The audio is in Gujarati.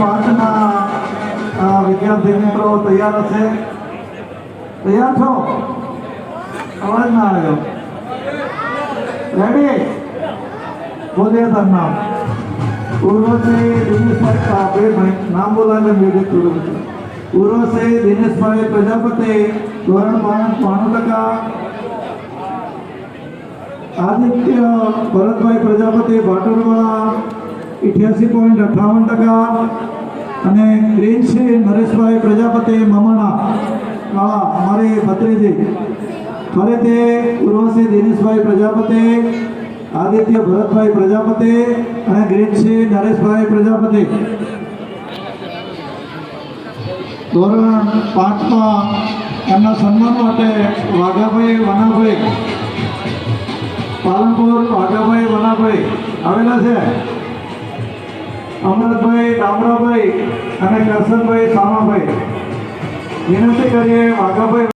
5ના વિદ્યાર્થી મિત્રો તૈયાર હશે? તૈયાર છો? અવાજ ના આવ્યો. રેડી? બોલીએ તાર નામ. ઉર્વશી દિનેશભાઈ, નામ બોલાવે મ્યુઝિક થોડું. ઉર્વશી દિનેશભાઈ પ્રજાપતિ, ધોરણ 95%. આદિત્ય ભરતભાઈ પ્રજાપતિ ભાટોરવાળા 88.58%. અને ગ્રીનસિંહ નરેશભાઈ પ્રજાપતિ મમણા વાળા અમારી ભત્રીજી. ફરીથી ઉર્વશી દિનેશભાઈ પ્રજાપતિ, આદિત્ય ભરતભાઈ પ્રજાપતિ અને ગ્રીનસિંહ નરેશભાઈ પ્રજાપતિ. ધોરણ 5માં એમના સન્માન માટે વાઘાભાઈ વનાભાઈ, પાલનપુર વાઘાભાઈ વનાભાઈ આવેલા છે. અમરતભાઈ ડામરાભાઈ અને કરશનભાઈ સામાભાઈ. વિનંતી કરીએ વાઘાભાઈ